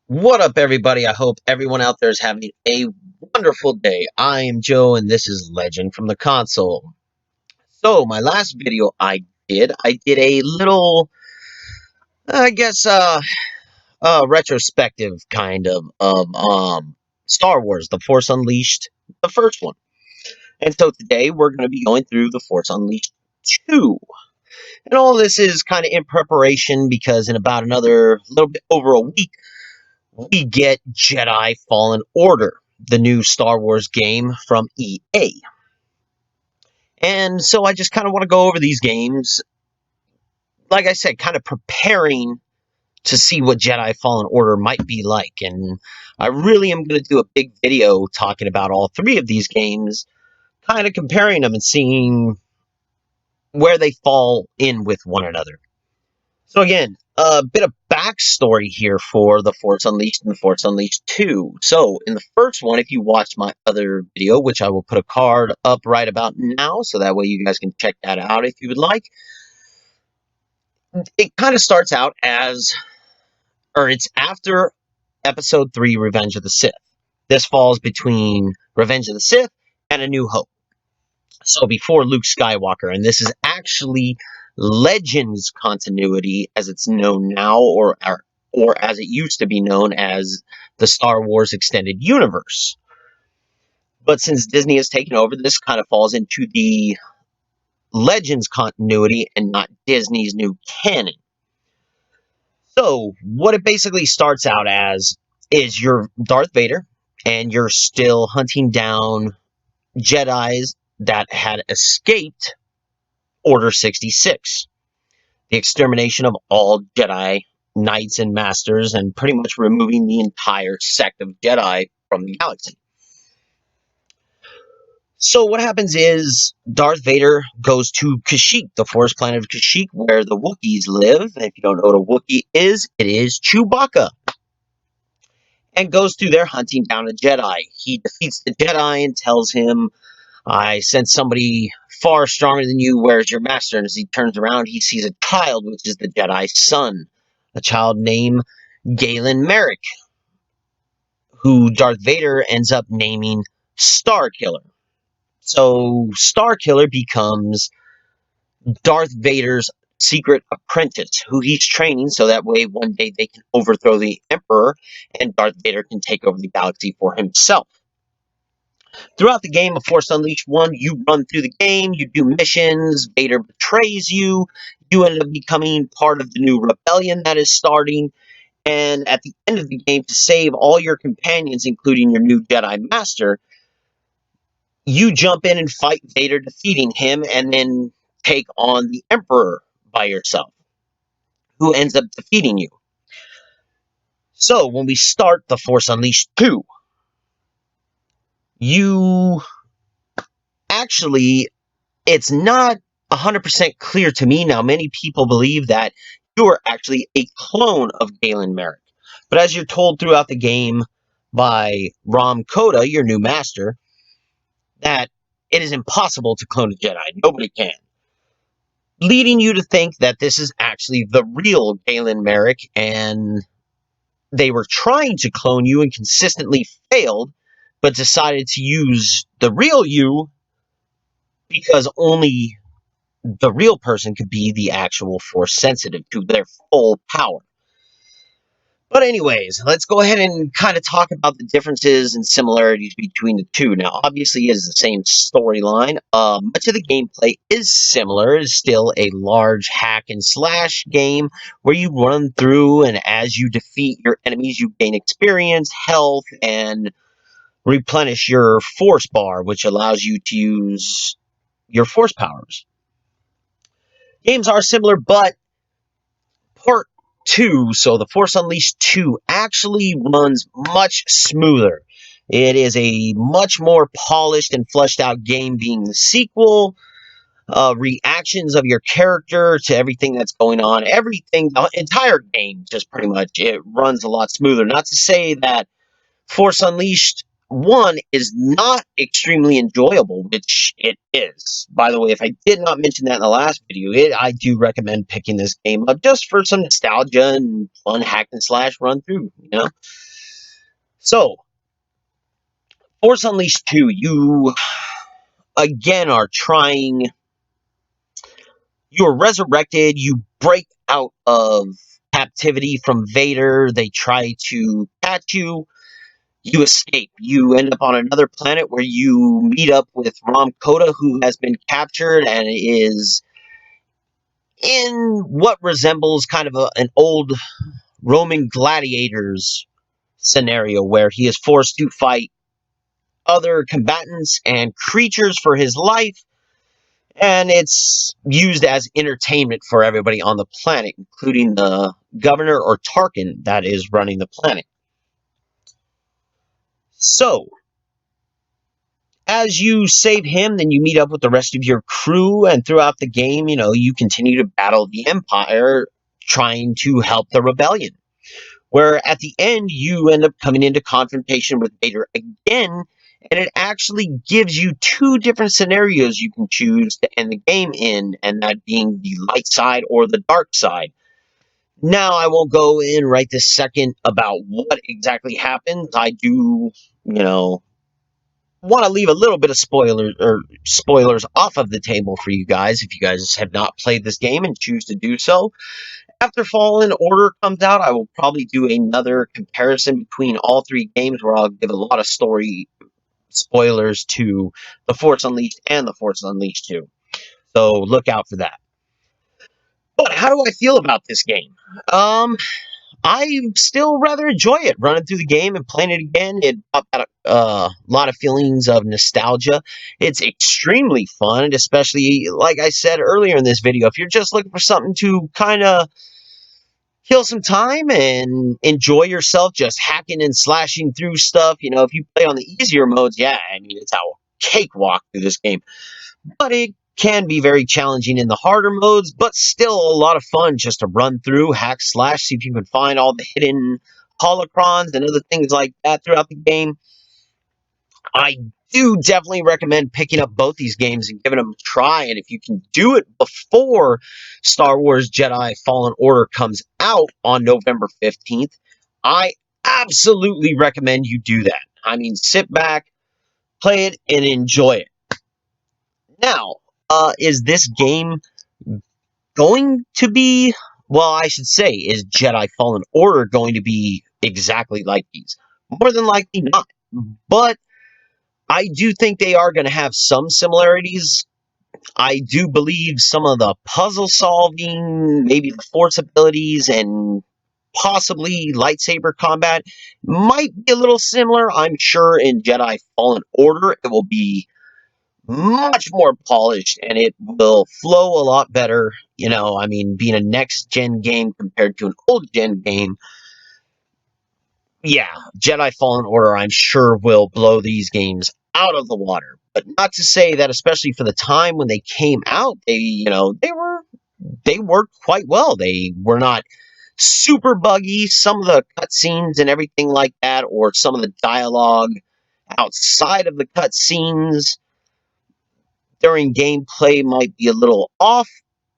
What up, everybody? I hope everyone out there is having a wonderful day. I am Joe, and this is Legend from the console. So, my last video I did a little, I guess, retrospective kind of Star Wars: The Force Unleashed, the first one. And so today we're going to be going through The Force Unleashed 2. And all this is kind of in preparation because in about another little bit over a week, we get Jedi Fallen Order, the new Star Wars game from EA. And so I just kind of want to go over these games, like I said, kind of preparing to see what Jedi Fallen Order might be like. And I really am going to do a big video talking about all three of these games, kind of comparing them and seeing where they fall in with one another. So again, a bit of backstory here for The Force Unleashed and The Force Unleashed 2. So, in the first one, if you watched my other video, which I will put a card up right about now, so that way you guys can check that out if you would like, it kind of starts out as, or it's after Episode 3, Revenge of the Sith. This falls between Revenge of the Sith and A New Hope. So, before Luke Skywalker, and this is actually Legends continuity as it's known now, or as it used to be known as the Star Wars Extended Universe. But since Disney has taken over, this kind of falls into the Legends continuity and not Disney's new canon. So, what it basically starts out as is you're Darth Vader, and you're still hunting down Jedis that had escaped Order 66. The extermination of all Jedi Knights and Masters, and pretty much removing the entire sect of Jedi from the galaxy. So what happens is Darth Vader goes to Kashyyyk, the forest planet of Kashyyyk, where the Wookiees live. And if you don't know what a Wookiee is, it is Chewbacca. And goes through there hunting down a Jedi. He defeats the Jedi and tells him, I sent somebody far stronger than you. Where's your master? And as he turns around, he sees a child, which is the Jedi's son. A child named Galen Merrick, who Darth Vader ends up naming Starkiller. So Starkiller becomes Darth Vader's secret apprentice, who he's training so that way one day they can overthrow the Emperor and Darth Vader can take over the galaxy for himself. Throughout the game of Force Unleashed 1, you run through the game, you do missions, Vader betrays you, you end up becoming part of the new rebellion that is starting, and at the end of the game, to save all your companions, including your new Jedi Master, you jump in and fight Vader, defeating him, and then take on the Emperor by yourself, who ends up defeating you. So, when we start The Force Unleashed 2, you actually, it's not 100% clear to me now. Many people believe that you are actually a clone of Galen Merrick. But as you're told throughout the game by Rom Koda, your new master, that it is impossible to clone a Jedi. Nobody can. Leading you to think that this is actually the real Galen Merrick, and they were trying to clone you and consistently failed, but decided to use the real you because only the real person could be the actual Force sensitive to their full power. But anyways, let's go ahead and kind of talk about the differences and similarities between the two. Now, obviously, it is the same storyline. Much of the gameplay is similar. It is still a large hack and slash game where you run through, and as you defeat your enemies, you gain experience, health, and replenish your force bar, which allows you to use your force powers. Games are similar, but part 2, so The Force Unleashed 2, actually runs much smoother. It is a much more polished and fleshed out game, being the sequel. Reactions of your character to everything that's going on, everything, the entire game, just pretty much, it runs a lot smoother. Not to say that Force Unleashed one is not extremely enjoyable, which it is. By the way, if I did not mention that in the last video, I do recommend picking this game up just for some nostalgia and fun hack and slash run through, So, Force Unleashed 2, you again are trying, you're resurrected, you break out of captivity from Vader, they try to catch you. You escape. You end up on another planet where you meet up with Rom Koda, who has been captured and is in what resembles kind of an old Roman gladiators scenario where he is forced to fight other combatants and creatures for his life, and it's used as entertainment for everybody on the planet, including the governor or Tarkin that is running the planet. So, as you save him, then you meet up with the rest of your crew, and throughout the game, you continue to battle the Empire, trying to help the rebellion. Where at the end, you end up coming into confrontation with Vader again, and it actually gives you two different scenarios you can choose to end the game in, and that being the light side or the dark side. Now, I won't go in right this second about what exactly happens. I do, you know, want to leave a little bit of spoilers off of the table for you guys if you guys have not played this game and choose to do so. After Fallen Order comes out, I will probably do another comparison between all three games where I'll give a lot of story spoilers to The Force Unleashed and The Force Unleashed 2. So look out for that. But how do I feel about this game? I still rather enjoy it. Running through the game and playing it again, it brought back a lot of feelings of nostalgia. It's extremely fun, especially, like I said earlier in this video, if you're just looking for something to kind of kill some time and enjoy yourself just hacking and slashing through stuff. If you play on the easier modes, yeah, I mean, it's a cakewalk through this game. But it can be very challenging in the harder modes, but still a lot of fun just to run through, hack, slash, see if you can find all the hidden holocrons and other things like that throughout the game. I do definitely recommend picking up both these games and giving them a try, and if you can do it before Star Wars Jedi Fallen Order comes out on November 15th, I absolutely recommend you do that. I mean, sit back, play it, and enjoy it. Now, is this game going to be, well, I should say, is Jedi Fallen Order going to be exactly like these? More than likely not. But I do think they are going to have some similarities. I do believe some of the puzzle solving, maybe the force abilities, and possibly lightsaber combat might be a little similar. I'm sure in Jedi Fallen Order it will be much more polished and it will flow a lot better. I mean, being a next gen game compared to an old gen game, yeah, Jedi Fallen Order, I'm sure, will blow these games out of the water. But not to say that, especially for the time when they came out, they worked quite well. They were not super buggy. Some of the cutscenes and everything like that, or some of the dialogue outside of the cutscenes during gameplay might be a little off,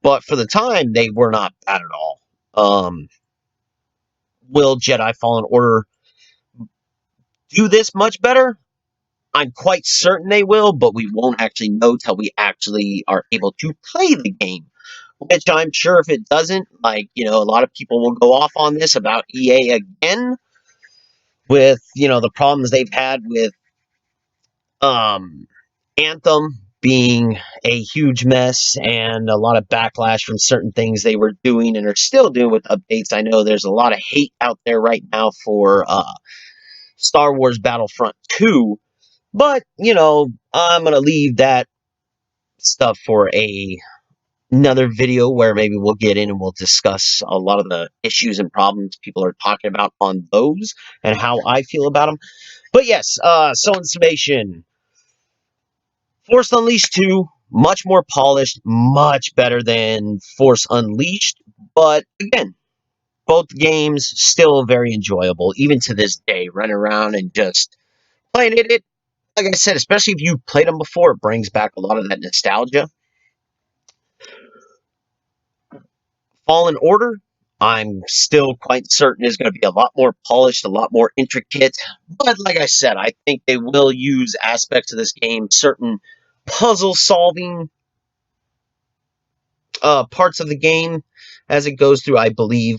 but for the time, they were not bad at all. Will Jedi Fallen Order do this much better? I'm quite certain they will, but we won't actually know till we actually are able to play the game. Which I'm sure if it doesn't, a lot of people will go off on this about EA again with, the problems they've had with Anthem being a huge mess and a lot of backlash from certain things they were doing and are still doing with updates. I know there's a lot of hate out there right now for Star Wars Battlefront 2, but, I'm going to leave that stuff for another video where maybe we'll get in and we'll discuss a lot of the issues and problems people are talking about on those and how I feel about them. But yes, so in summation, Force Unleashed 2, much more polished, much better than Force Unleashed, but again, both games still very enjoyable, even to this day, running around and just playing it, like I said, especially if you've played them before, it brings back a lot of that nostalgia. Fallen Order, I'm still quite certain is going to be a lot more polished, a lot more intricate. But like I said, I think they will use aspects of this game, certain puzzle solving parts of the game as it goes through, I believe,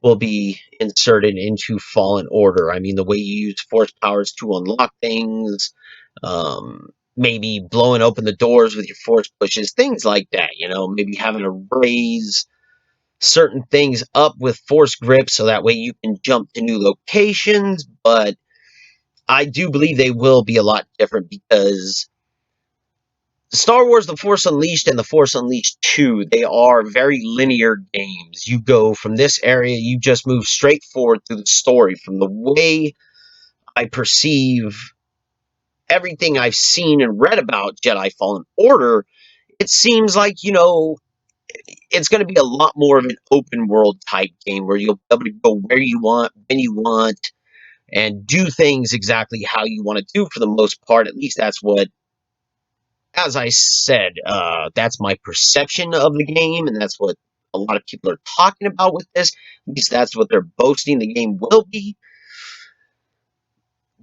will be inserted into Fallen Order. I mean, the way you use force powers to unlock things, maybe blowing open the doors with your force pushes, things like that. Maybe having to raise certain things up with force grip so that way you can jump to new locations. But I do believe they will be a lot different because Star Wars The Force Unleashed and The Force Unleashed 2, they are very linear games. You go from this area, you just move straight forward through the story. From the way I perceive everything I've seen and read about Jedi Fallen Order, it seems like, it's going to be a lot more of an open world type game where you'll be able to go where you want, when you want, and do things exactly how you want to do for the most part. At least that's what, as I said, that's my perception of the game, and that's what a lot of people are talking about with this. At least that's what they're boasting the game will be.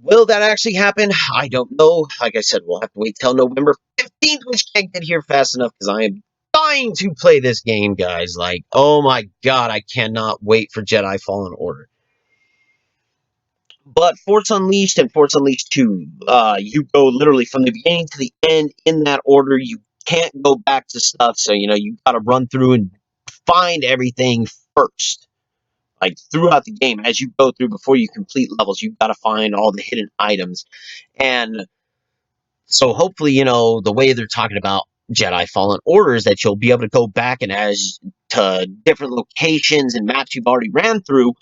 Will that actually happen? I don't know. Like I said, we'll have to wait till November 15th, which can't get here fast enough because I am dying to play this game, guys. Like, oh my god, I cannot wait for Jedi Fallen Order. But Force Unleashed and Force Unleashed 2, you go literally from the beginning to the end in that order. You can't go back to stuff, so you got to run through and find everything first. Like throughout the game, as you go through before you complete levels, you've got to find all the hidden items. And so hopefully, the way they're talking about Jedi Fallen Order is that you'll be able to go back and as to different locations and maps you've already ran through,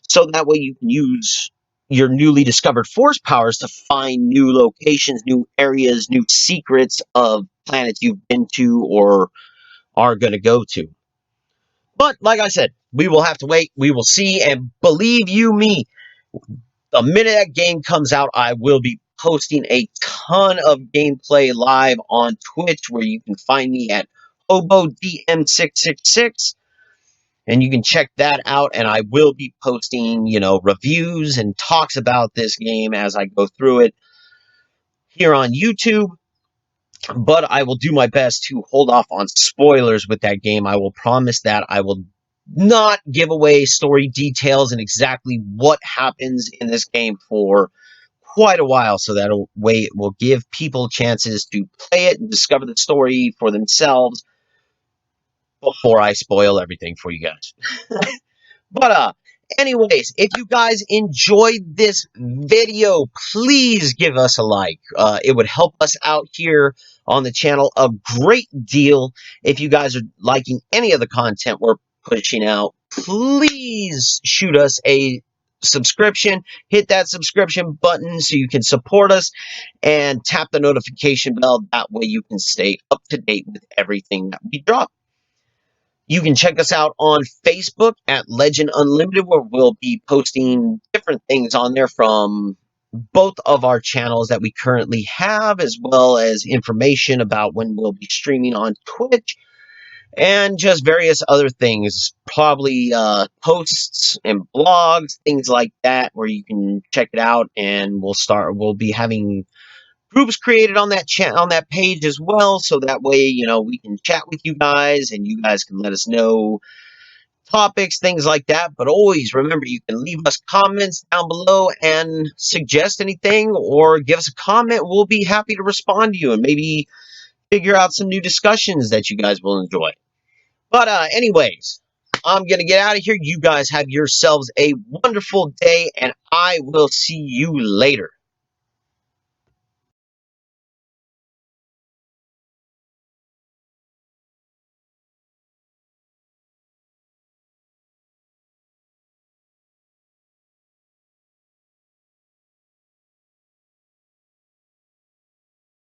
so that way you can use your newly discovered force powers to find new locations, new areas, new secrets of planets you've been to or are going to go to. But like I said, we will have to wait. We will see. And believe you me, the minute that game comes out, I will be posting a ton of gameplay live on Twitch, where you can find me at HoboDM666, and you can check that out. And I will be posting, reviews and talks about this game as I go through it here on YouTube. But I will do my best to hold off on spoilers with that game. I will promise that I will not give away story details and exactly what happens in this game for quite a while, so that way it will give people chances to play it and discover the story for themselves before I spoil everything for you guys. But anyways, if you guys enjoyed this video, please give us a like. It would help us out here on the channel a great deal. If you guys are liking any of the content we're pushing out, please shoot us a subscription. Hit that subscription button so you can support us, and tap the notification bell. That way you can stay up to date with everything that we drop. You can check us out on Facebook at Lejjnd Unlimited, where we'll be posting different things on there from both of our channels that we currently have, as well as information about when we'll be streaming on Twitch, and just various other things, probably posts and blogs, things like that, where you can check it out. And we'll be having groups created on that on that page as well, so that way we can chat with you guys and you guys can let us know topics, things like that. But always remember, you can leave us comments down below and suggest anything, or give us a comment. We'll be happy to respond to you and maybe figure out some new discussions that you guys will enjoy. But anyways, I'm gonna get out of here. You guys have yourselves a wonderful day, and I will see you later.